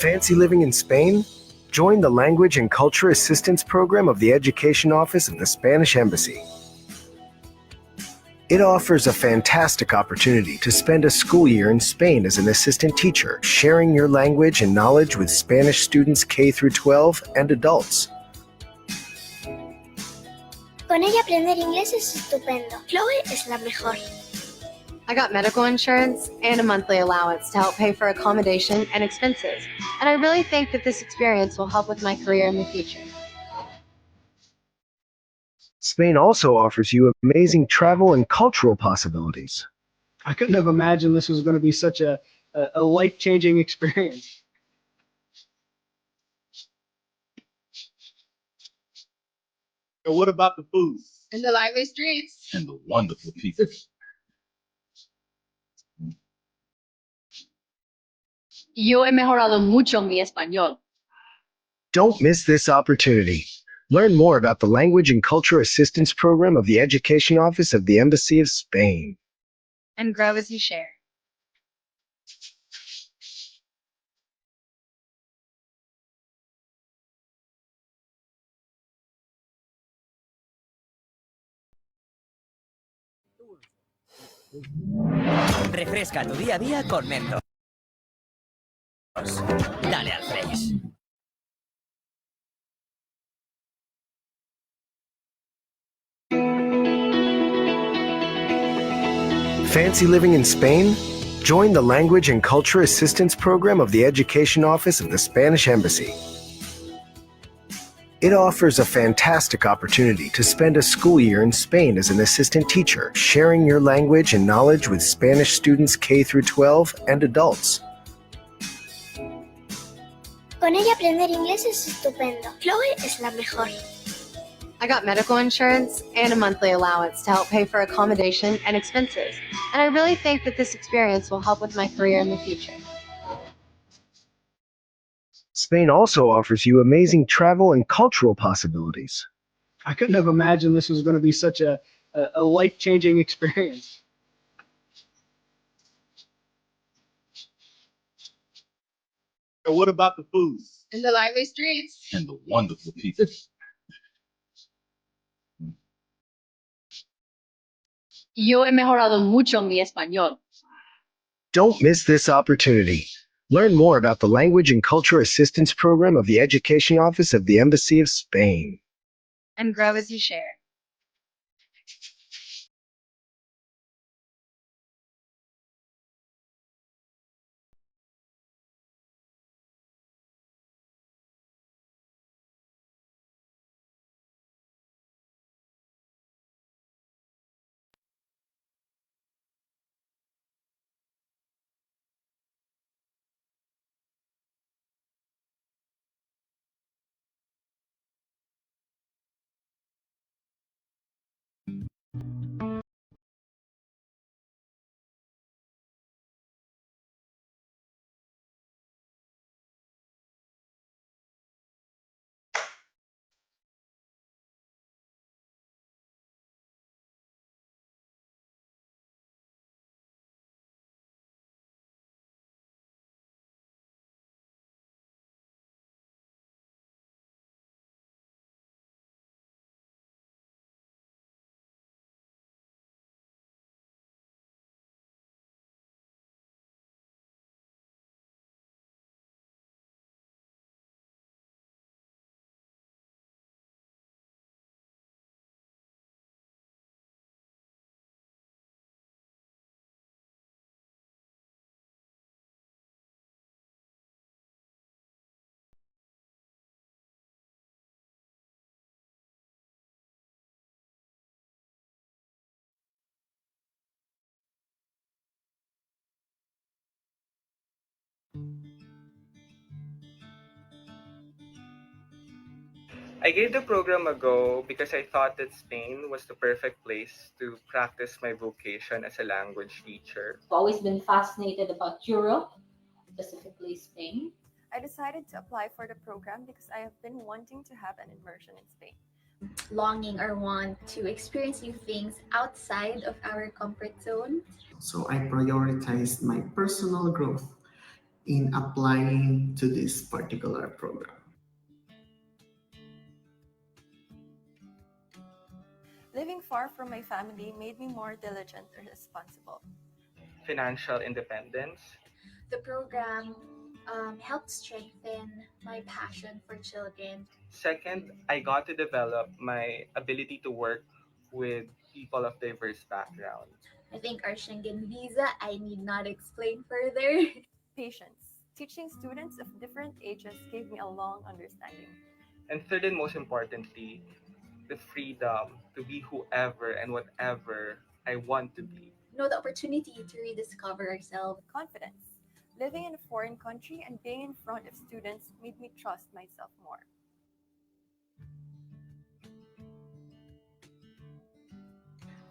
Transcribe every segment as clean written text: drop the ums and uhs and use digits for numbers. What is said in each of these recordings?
Fancy living in Spain? Join the Language and Culture Assistance Program of the Education Office of the Spanish Embassy. It offers a fantastic opportunity to spend a school year in Spain as an assistant teacher, sharing your language and knowledge with Spanish students K through 12 and adults. Con ella aprender inglés es estupendo. Chloe es la mejor. I got medical insurance and a monthly allowance to help pay for accommodation and expenses, and I really think that this experience will help with my career in the future. Spain also offers you amazing travel and cultural possibilities. I couldn't have imagined this was going to be such a life-changing experience. And what about the food? And the lively streets. And the wonderful people. Yo he mejorado mucho mi español. Don't miss this opportunity. Learn more about the Language and Culture Assistance Program of the Education Office of the Embassy of Spain. And grow as you share. Refresca tu día a día con Mentos. Dale al Fresh. Fancy living in Spain? Join the Language and Culture Assistance Program of the Education Office of the Spanish Embassy. It offers a fantastic opportunity to spend a school year in Spain as an assistant teacher, sharing your language and knowledge with Spanish students K through 12 and adults. Con ella aprender inglés es estupendo. Chloe es la mejor. I got medical insurance and a monthly allowance to help pay for accommodation and expenses, and I really think that this experience will help with my career in the future. Spain also offers you amazing travel and cultural possibilities. I couldn't have imagined this was going to be such a life-changing experience. And what about the food? And the lively streets. And the wonderful people. Yo he mejorado mucho mi español. Don't miss this opportunity. Learn more about the Language and Culture Assistance Program of the Education Office of the Embassy of Spain. And grow as you share. I gave the program a go because I thought that Spain was the perfect place to practice my vocation as a language teacher. I've always been fascinated about Europe, specifically Spain. I decided to apply for the program because I have been wanting to have an immersion in Spain. Longing or want to experience new things outside of our comfort zone. So I prioritized my personal growth in applying to this particular program? Living far from my family made me more diligent and responsible. Financial independence. The program helped strengthen my passion for children. Second, I got to develop my ability to work with people of diverse backgrounds. I think our Schengen visa, I need not explain further. Patience. Teaching students of different ages gave me a long understanding. And third and most importantly, the freedom to be whoever and whatever I want to be. The opportunity to rediscover ourselves. Confidence. Living in a foreign country and being in front of students made me trust myself more.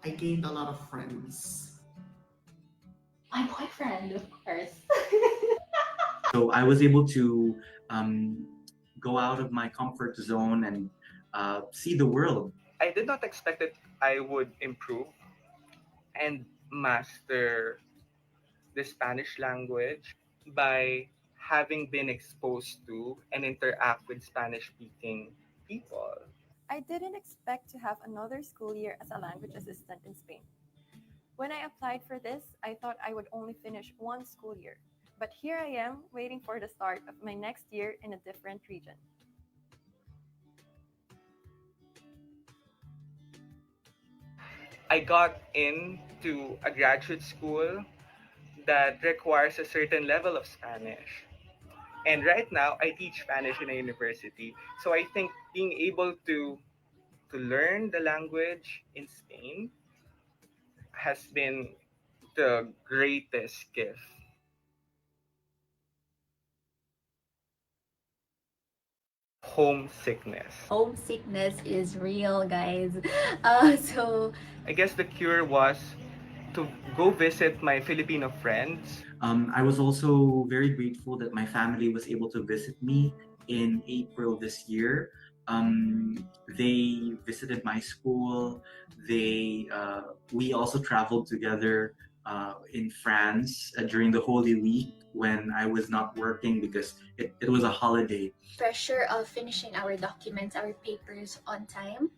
I gained a lot of friends. My boyfriend, of course. So I was able to go out of my comfort zone and see the world. I did not expect that I would improve and master the Spanish language by having been exposed to and interact with Spanish-speaking people. I didn't expect to have another school year as a language assistant in Spain. When I applied for this, I thought I would only finish one school year. But here I am, waiting for the start of my next year in a different region. I got into a graduate school that requires a certain level of Spanish. And right now, I teach Spanish in a university. So I think being able to learn the language in Spain has been the greatest gift. Homesickness. Homesickness is real, guys. So I guess the cure was to go visit my Filipino friends. I was also very grateful that my family was able to visit me in April this year. They visited my school. We also traveled together in France during the Holy Week when I was not working because it was a holiday. pressure of finishing our documents, our papers on time.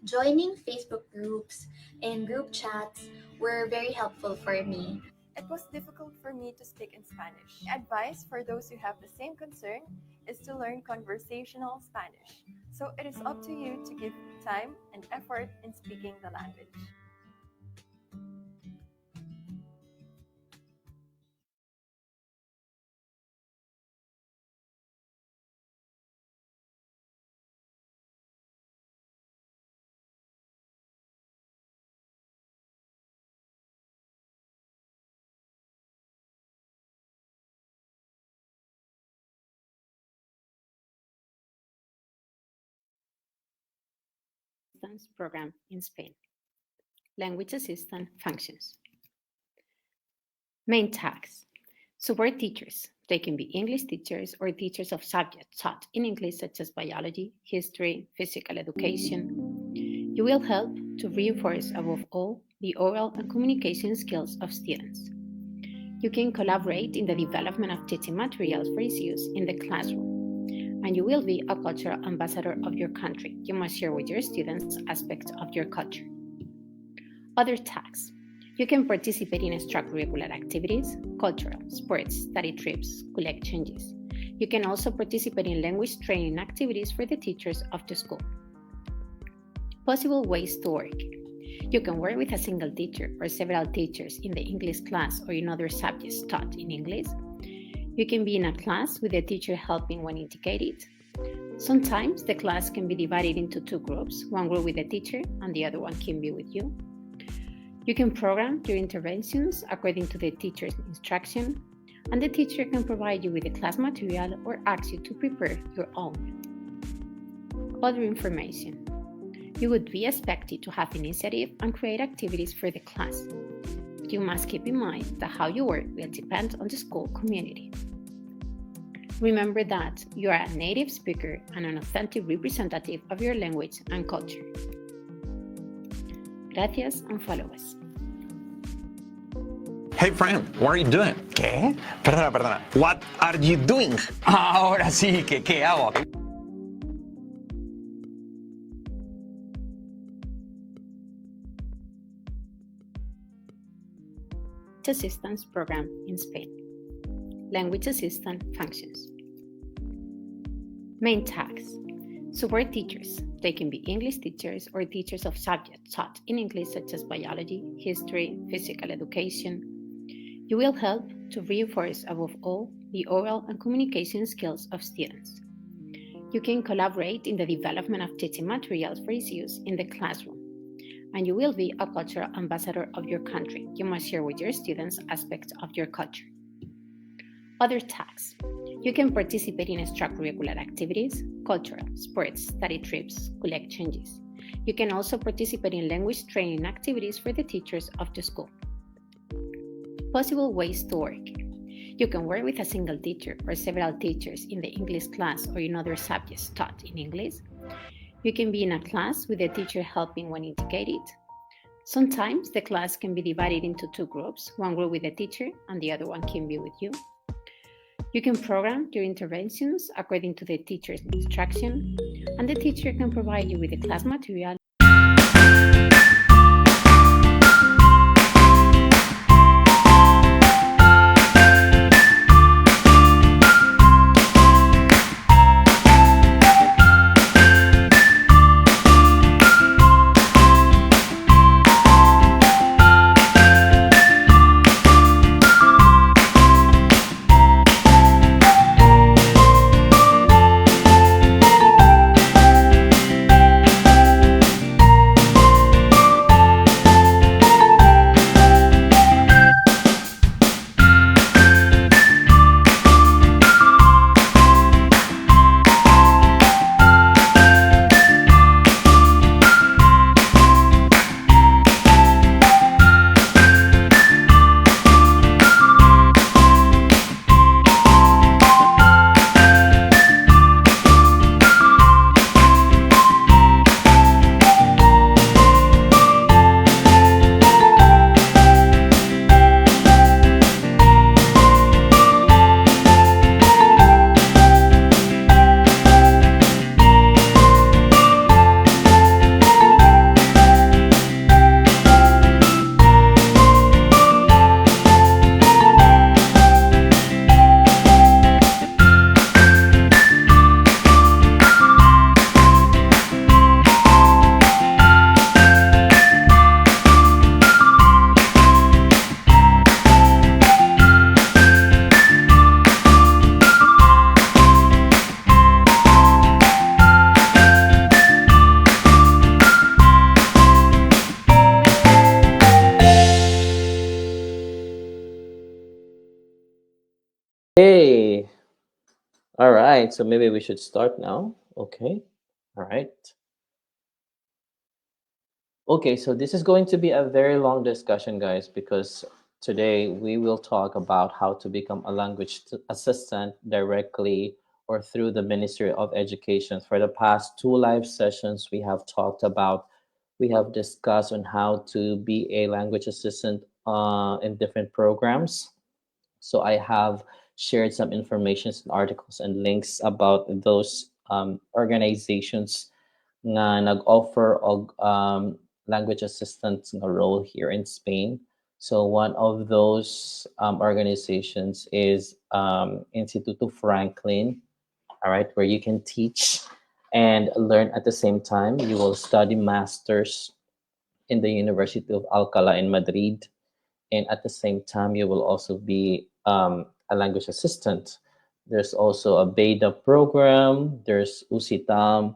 Joining Facebook groups and group chats were very helpful for me. It was difficult for me to speak in Spanish. Advice for those who have the same concern is to learn conversational Spanish. So it is up to you to give time and effort in speaking the language. Program in Spain. Language assistant functions. Main tasks. Support teachers. They can be English teachers or teachers of subjects taught in English such as biology, history, physical education. You will help to reinforce above all the oral and communication skills of students. You can collaborate in the development of teaching materials for its use in the classroom. And you will be a cultural ambassador of your country. You must share with your students aspects of your culture. Other tasks. You can participate in extracurricular activities, cultural, sports, study trips, school exchanges. You can also participate in language training activities for the teachers of the school. Possible ways to work. You can work with a single teacher or several teachers in the English class or in other subjects taught in English. You can be in a class with a teacher helping when indicated. Sometimes the class can be divided into two groups, one group with a teacher and the other one can be with you. You can program your interventions according to the teacher's instruction, and the teacher can provide you with the class material or ask you to prepare your own. Other information. You would be expected to have initiative and create activities for the class. You must keep in mind that how you work will depend on the school community. Remember that you are a native speaker and an authentic representative of your language and culture. Gracias and follow us. Hey friend, what are you doing? ¿Qué? Perdona. What are you doing? Ahora sí, ¿qué hago? Assistance Program in Spain. Language Assistant Functions. Main tasks. Support teachers. They can be English teachers or teachers of subjects taught in English such as biology, history, physical education. You will help to reinforce above all the oral and communication skills of students. You can collaborate in the development of teaching materials for its use in the classroom. And you will be a cultural ambassador of your country. You must share with your students aspects of your culture. Other tasks. You can participate in extracurricular activities, cultural, sports, study trips, school exchanges. You can also participate in language training activities for the teachers of the school. Possible ways to work. You can work with a single teacher or several teachers in the English class or in other subjects taught in English. You can be in a class with the teacher helping when indicated. Sometimes the class can be divided into two groups, one group with the teacher and the other one can be with you. You can program your interventions according to the teacher's instruction, and the teacher can provide you with the class material. Hey, all right. So maybe we should start now. Okay, all right. Okay, so this is going to be a very long discussion, guys, because today we will talk about how to become a language assistant directly or through the Ministry of Education. For the past two live sessions, we have discussed on how to be a language assistant in different programs. So I have shared some information and articles and links about those organizations na nag-offer og language assistance nga role here in Spain. So one of those organizations is Instituto Franklin, all right, where you can teach and learn at the same time. You will study masters in the University of Alcalá in Madrid, and at the same time you will also be a language assistant. There's also a beta program, there's Usitam,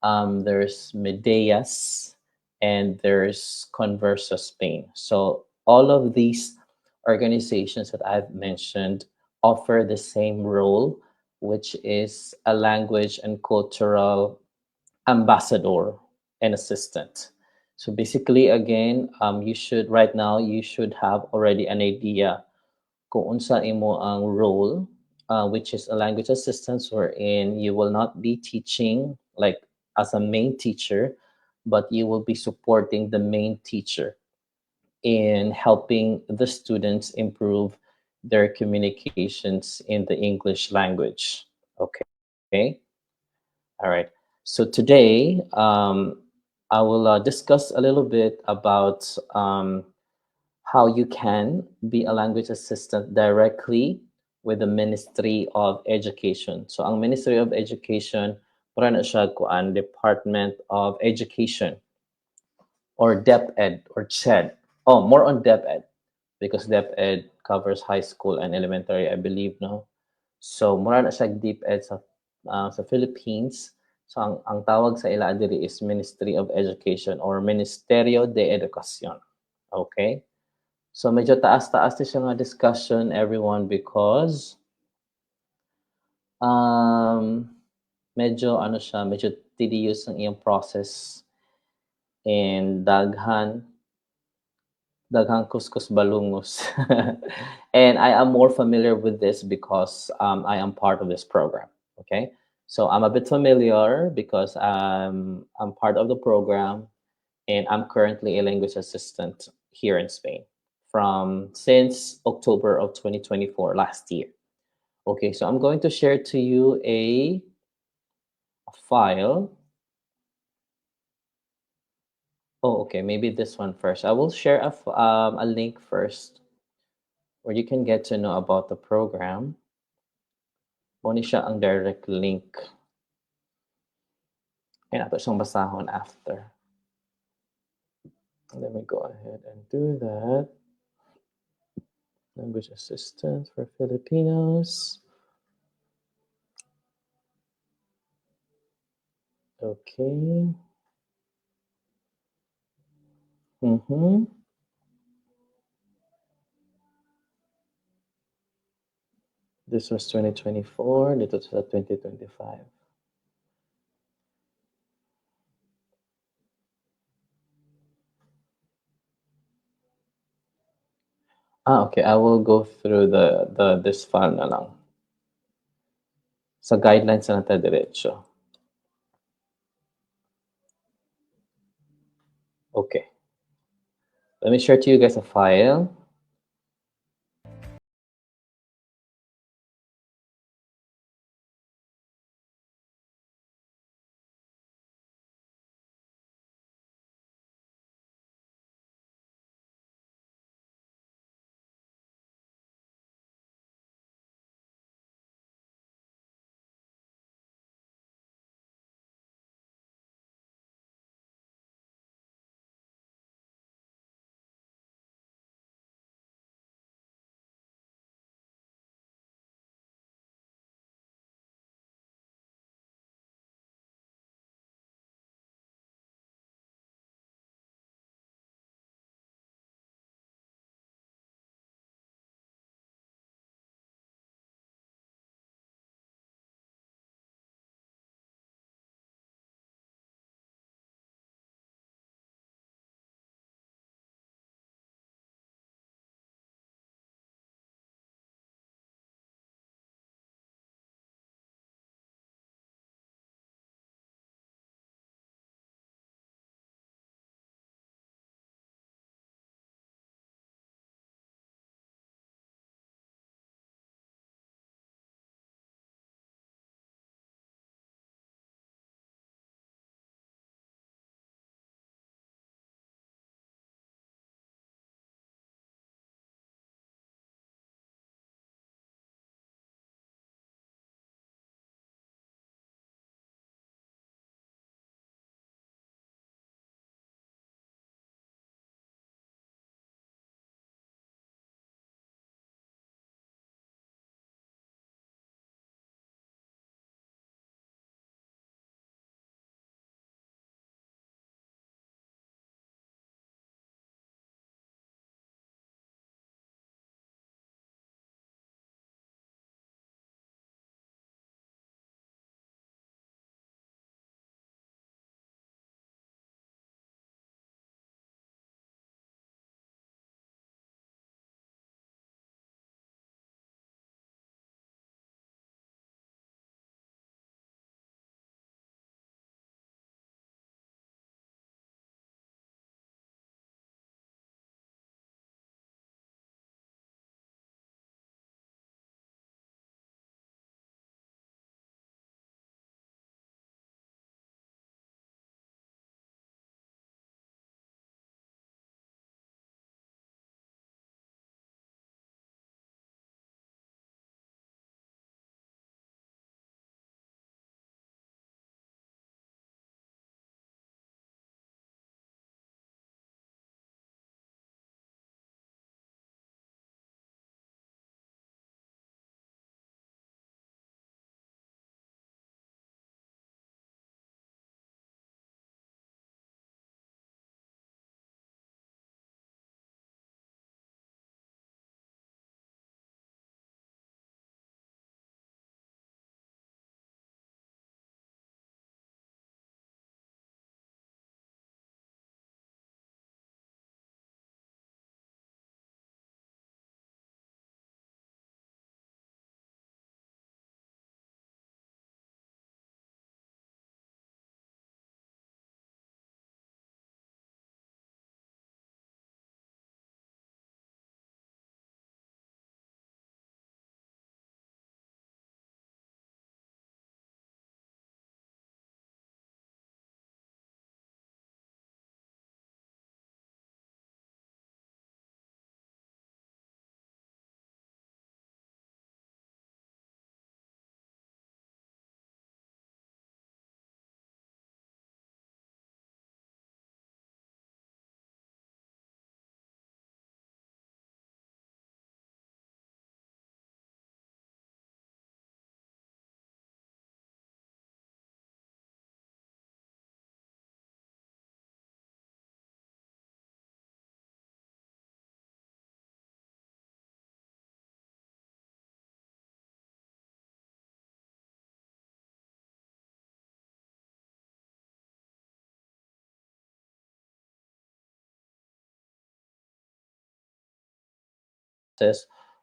there's Medeas, and there's Conversa Spain. So all of these organizations that I've mentioned offer the same role, which is a language and cultural ambassador and assistant. So basically, again, right now you should have already an idea kung unsa imo ang role, which is a language assistant, wherein you will not be teaching like as a main teacher, but you will be supporting the main teacher in helping the students improve their communications in the English language. Okay. All right. So today, I will discuss a little bit about how you can be a language assistant directly with the Ministry of Education. So ang Ministry of Education, para na siya kuan, Department of Education or DepEd or CHED. Oh, more on DepEd because DepEd covers high school and elementary, I believe, no? So mura na siya DepEd sa Philippines. So ang tawag sa ila diri is Ministry of Education or Ministerio de Educacion. Okay? So medyo taas-taas siya nga discussion, everyone, because medyo ano siya, medyo tedious ang iyang process and daghang kuskus balungos. And I am more familiar with this because I am part of this program. Okay, so I'm a bit familiar because I'm part of the program, and I'm currently a language assistant here in Spain since October of 2024, last year. Okay, so I'm going to share to you a file. Oh, okay, maybe this one first. I will share a link first where you can get to know about the program. Muna siya ang direct link. And ato siyang basahon after. Let me go ahead and do that. Language assistant for Filipinos. Okay. This was 2024. Dito sa 2025. Okay. I will go through this file na lang. Sa guidelines na natin diretso. Okay. Let me share to you guys a file.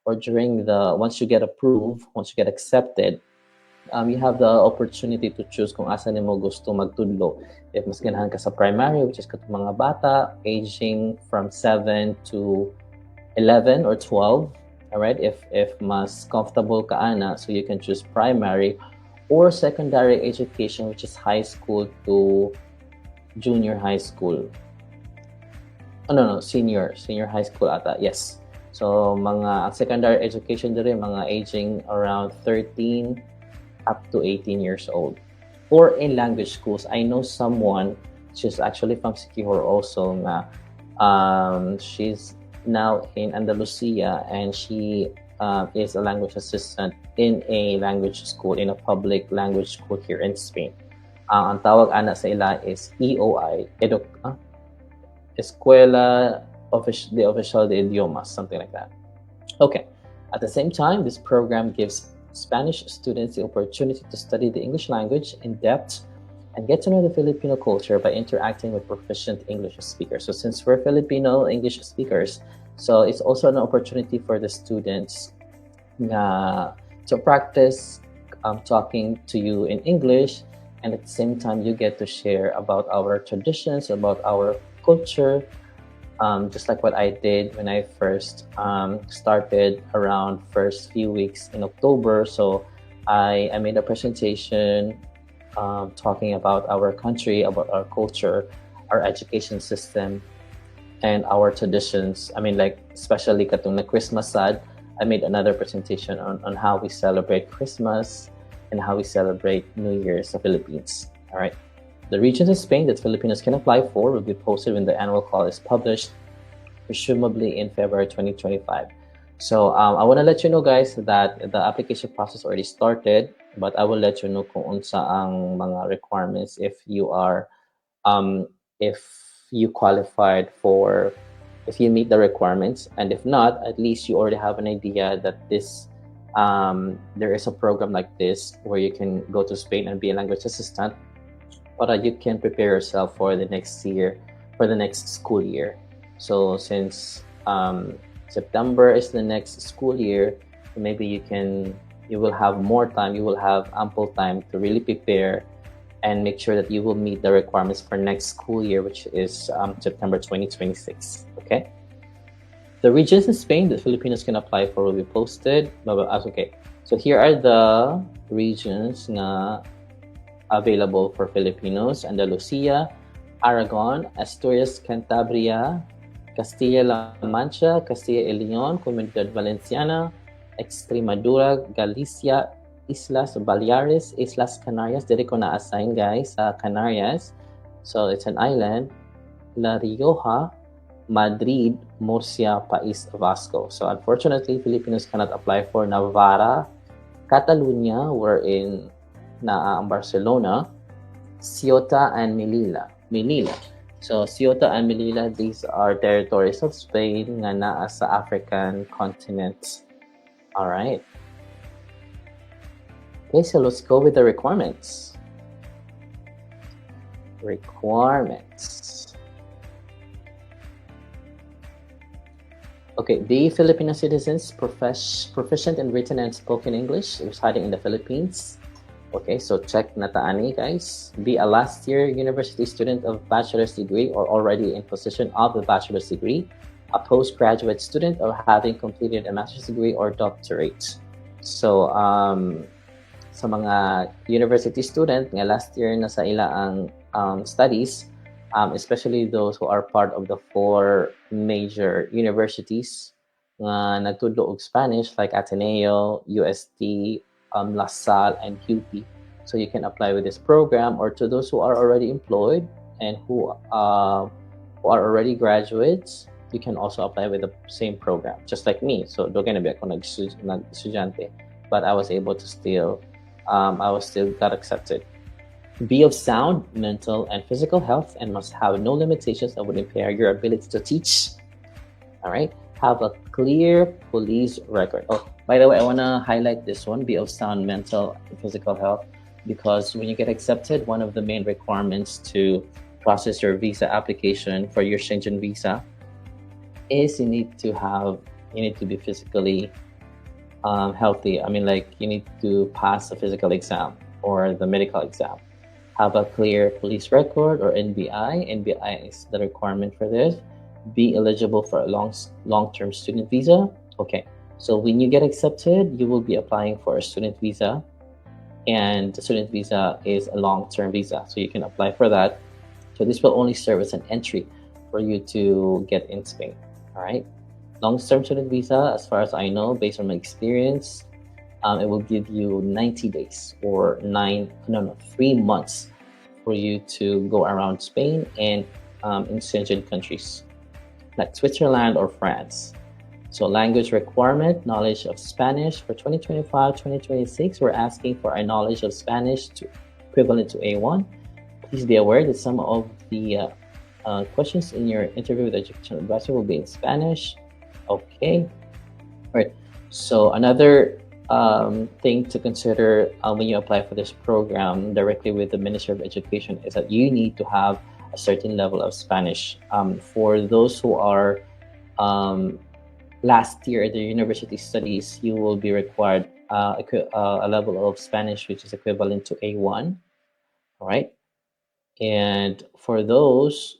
or during the once you get approved, once you get accepted, you have the opportunity to choose kung asa nimo gusto magtudlo. If mas ganahan ka sa primary, which is katong mga bata aging from 7 to 11 or 12, all right? If mas comfortable ka ana, so you can choose primary or secondary education, which is high school to junior high school. Oh, no, senior high school ata, yes. So mga secondary education dire mga aging around 13 up to 18 years old. Or in language schools, I know someone, she's actually from Siquijor also, she's now in Andalusia, and she is a language assistant in a language school, in a public language school here in Spain. Ang tawag ana sa ila is EOI, Escuela de Oficial de Idiomas, something like that. Okay. At the same time, this program gives Spanish students the opportunity to study the English language in depth and get to know the Filipino culture by interacting with proficient English speakers. So since we're Filipino English speakers, so it's also an opportunity for the students to practice talking to you in English, and at the same time you get to share about our traditions, about our culture, just like what I did when I first started around first few weeks in October. So I made a presentation talking about our country, about our culture, our education system, and our traditions. I mean, like, especially katong na Christmas sad, I made another presentation on how we celebrate Christmas and how we celebrate New Year's in the Philippines. All right. The regions in Spain that Filipinos can apply for will be posted when the annual call is published, presumably in February 2025. So I want to let you know, guys, that the application process already started, but I will let you know kung unsa ang mga requirements if you are, if you qualified for, if you meet the requirements, and if not, at least you already have an idea that this, there is a program like this where you can go to Spain and be a language assistant, but you can prepare yourself for the next year, for the next school year. So since September is the next school year, maybe you will have more time, you will have ample time to really prepare and make sure that you will meet the requirements for next school year, which is September 2026, okay? The regions in Spain that Filipinos can apply for will be posted. Okay, so here are the regions na available for Filipinos: Andalusia, Aragon, Asturias, Cantabria, Castilla-La Mancha, Castilla y León, Comunidad Valenciana, Extremadura, Galicia, Islas Baleares, Islas Canarias. Dili ko na-assign, guys, sa Canarias. So it's an island. La Rioja, Madrid, Murcia, País Vasco. So unfortunately, Filipinos cannot apply for Navarra, Catalonia, wherein na Barcelona, Ceuta, and Melilla. So Ceuta and Melilla, these are territories of Spain nga naa sa African continent. All right. Okay, so let's go with the requirements. Okay, be Filipino citizens proficient in written and spoken English, residing in the Philippines. Okay, so check nataani, guys. Be a last year university student of bachelor's degree or already in possession of a bachelor's degree, a postgraduate student or having completed a master's degree or doctorate. So sa mga university student nga last year na sa ila ang studies, especially those who are part of the 4 major universities nga nagtudlo og Spanish, like Ateneo, UST, La Salle, and UP. So you can apply with this program, or to those who are already employed and who are already graduates, you can also apply with the same program, just like me. So doon na ba ako nag-estudyante, but I was able to still got accepted. Be of sound mental and physical health and must have no limitations that would impair your ability to teach. All right. Have a clear police record. Oh, by the way, I want to highlight this one, be of sound mental and physical health, because when you get accepted, one of the main requirements to process your visa application for your Schengen visa is you need to have you need to be physically healthy. I mean, like, you need to pass the physical exam or the medical exam. Have a clear police record or NBI. NBI is the requirement for this. Be eligible for a long-term student visa. Okay, so when you get accepted, you will be applying for a student visa, and the student visa is a long-term visa, so you can apply for that. So this will only serve as an entry for you to get in Spain. All right, long-term student visa, as far as I know, based on my experience, it will give you 90 days or 3 months for you to go around Spain and in Schengen countries like Switzerland or France. So language requirement, knowledge of Spanish. For 2025-2026, we're asking for a knowledge of Spanish equivalent to A1. Please be aware that some of the questions in your interview with the education advisor will be in Spanish. Okay. All right. So another thing to consider when you apply for this program directly with the Ministry of Education is that you need to have a certain level of Spanish. For those who are last year at the university studies, you will be required a level of Spanish which is equivalent to A1. All right. And for those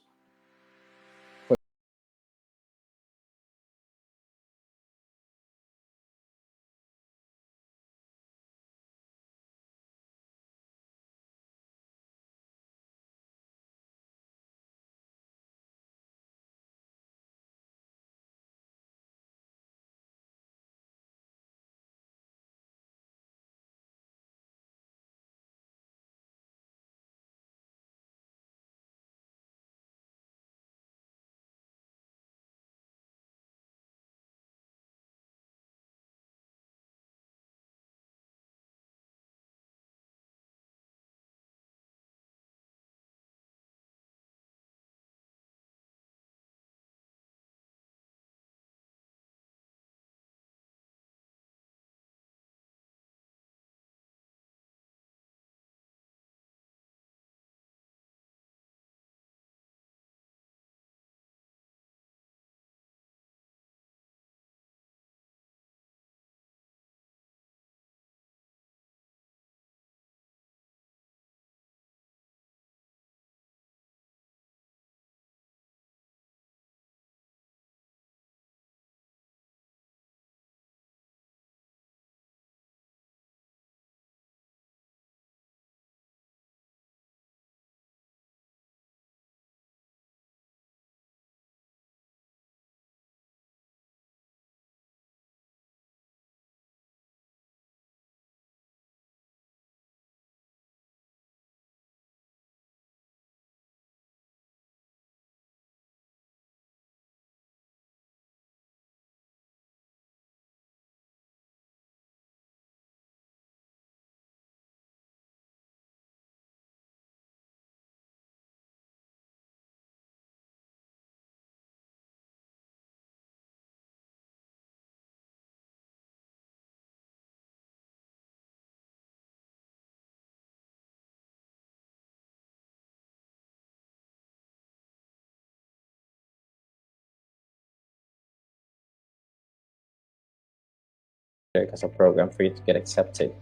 as a program for you to get accepted.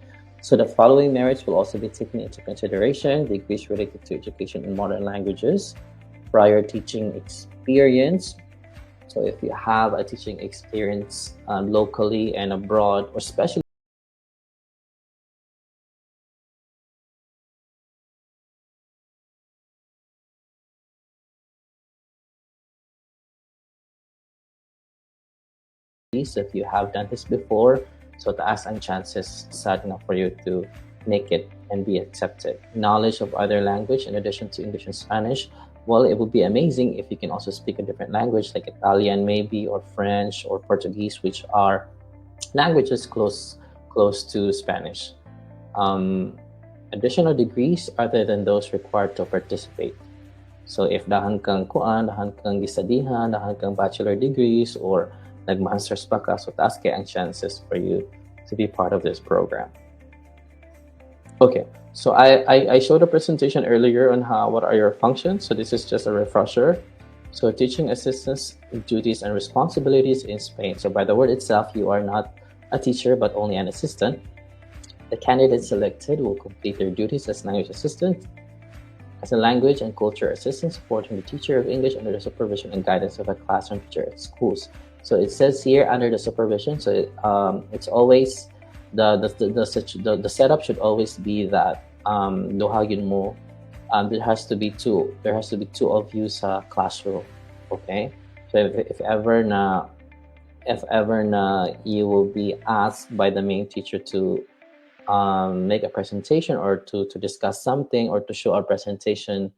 So the following merits will also be taken into consideration: degrees related to education in modern languages, prior teaching experience. So if you have a teaching experience locally and abroad, or especially if you have done this before, so taas ang chances for you to make it and be accepted. Knowledge of other language in addition to English and Spanish. Well, it would be amazing if you can also speak a different language like Italian maybe, or French or Portuguese, which are languages close to Spanish. Additional degrees other than those required to participate. So if dahan kang gisadihan, dahan kang bachelor degrees, or nag-masters pa ka, so taas kaya ang chances for you to be part of this program. Okay, so I showed a presentation earlier on what are your functions. So this is just a refresher. So teaching assistants duties and responsibilities in Spain. So by the word itself, you are not a teacher but only an assistant. The candidate selected will complete their duties as language assistant, as a language and culture assistant, supporting the teacher of English under the supervision and guidance of a classroom teacher at schools. So it says here under the supervision. So it's always the setup should always be that dohagin mo. There has to be two of you sa classroom. Okay, so if ever na you will be asked by the main teacher to make a presentation or to discuss something or to show a presentation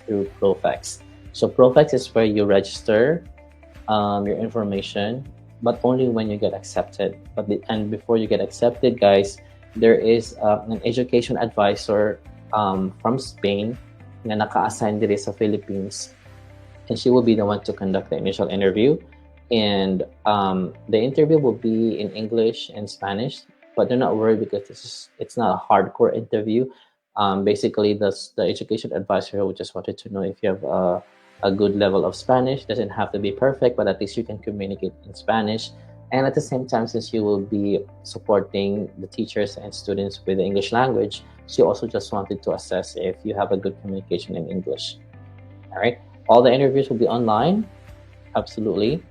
through Profex. So Profex is where you register your information, but only when you get accepted. And before you get accepted, guys, there is an education advisor from Spain na naka-assign diri sa Philippines, and she will be the one to conduct the initial interview. And the interview will be in English and Spanish, but do not worry because it's not a hardcore interview. Basically, the education advisor will just wanted to know if you have a good level of Spanish. Doesn't have to be perfect, but at least you can communicate in Spanish. And at the same time, since you will be supporting the teachers and students with the English language, she also just wanted to assess if you have a good communication in English. All right. All the interviews will be online. Absolutely.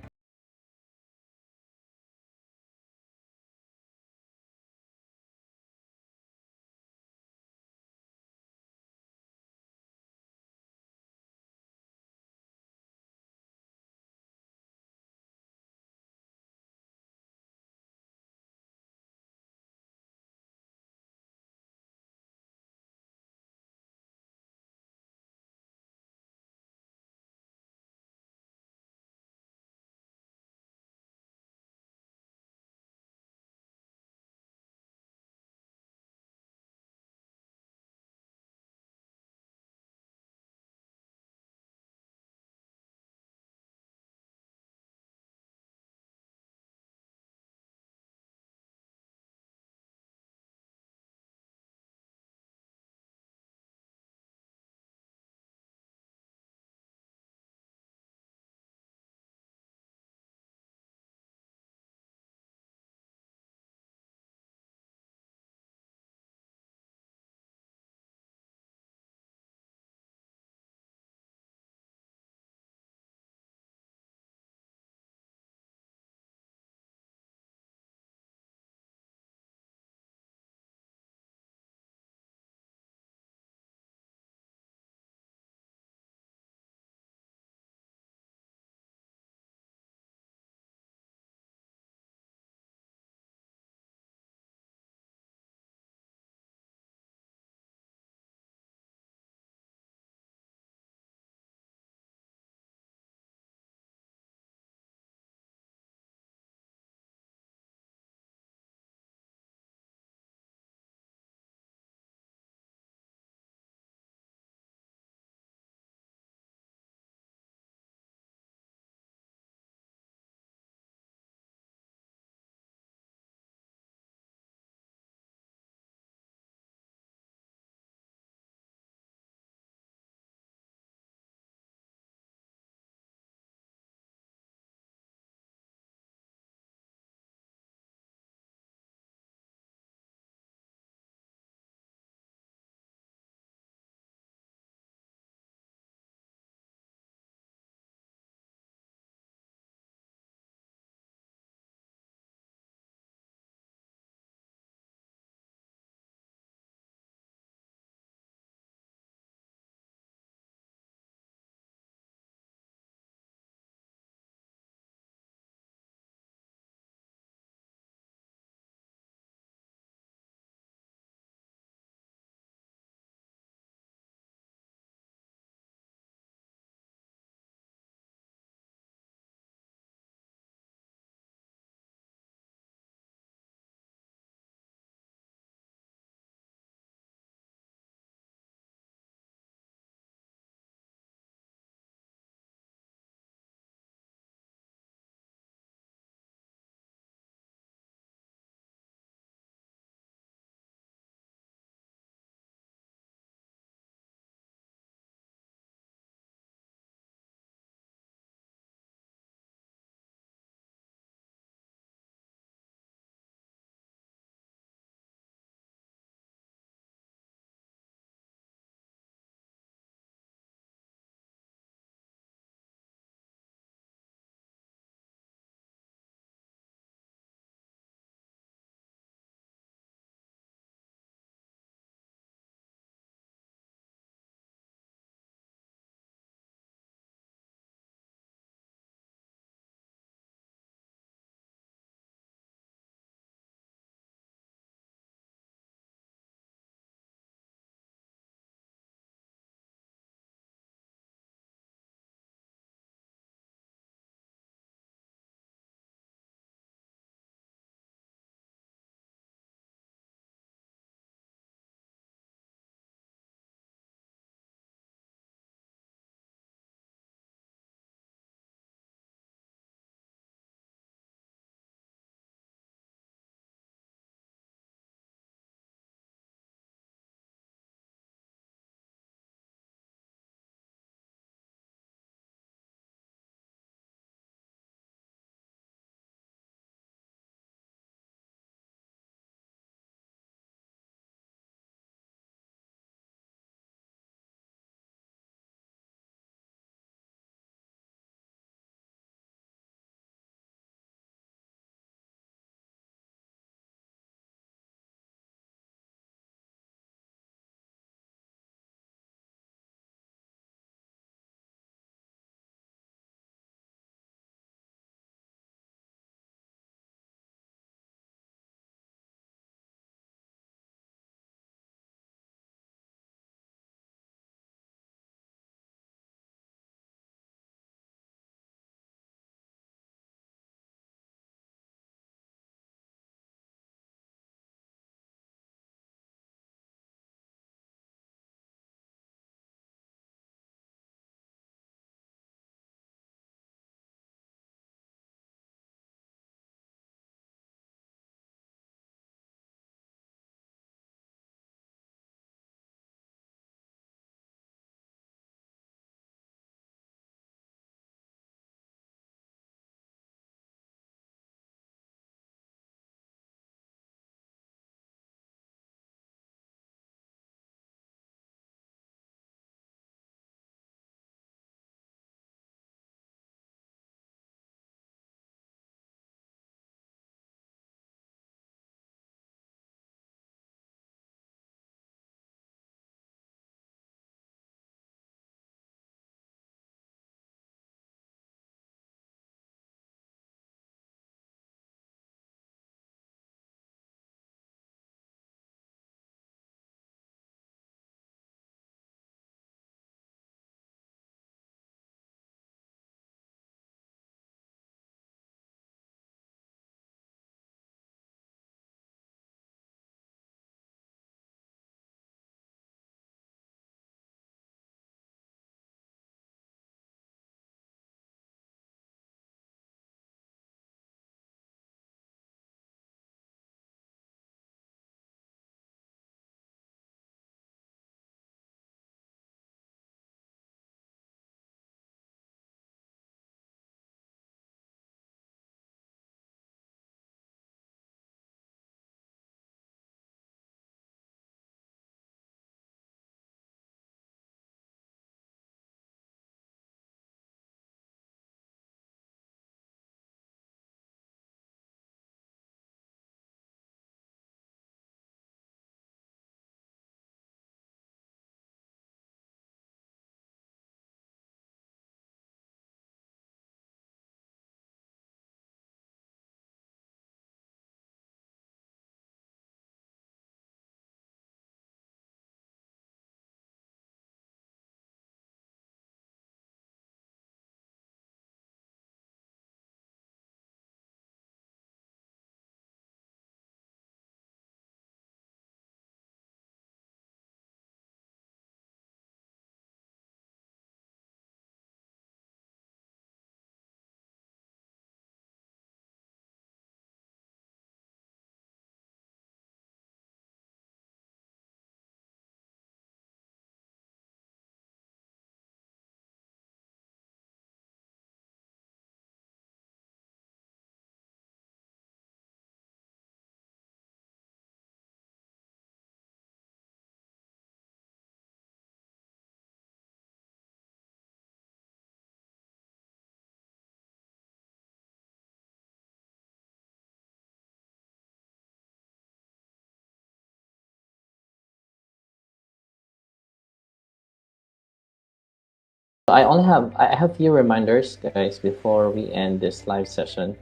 I have few reminders, guys, before we end this live session.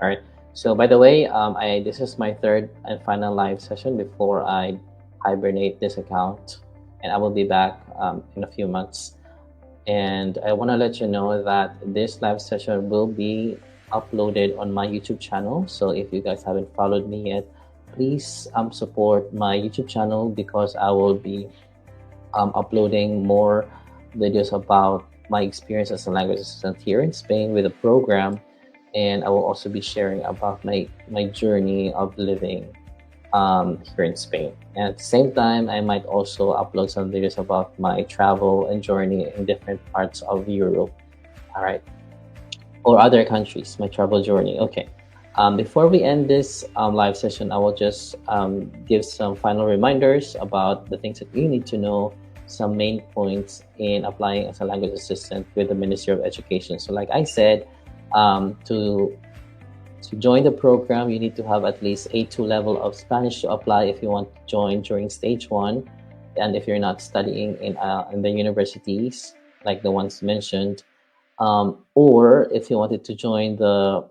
All right. So by the way, this is my third and final live session before I hibernate this account, and I will be back in a few months. And I want to let you know that this live session will be uploaded on my YouTube channel. So if you guys haven't followed me yet, please support my YouTube channel, because I will be uploading more videos about my experience as a language assistant here in Spain with the program, and I will also be sharing about my journey of living here in Spain. And at the same time, I might also upload some videos about my travel and journey in different parts of Europe, all right, or other countries, my travel journey. Okay. Before we end this live session, I will just give some final reminders about the things that you need to know, some main points in applying as a language assistant with the Ministry of Education. So like I said, to join the program, you need to have at least A2 level of Spanish to apply if you want to join during stage 1. And if you're not studying in the universities, like the ones mentioned, or if you wanted to join the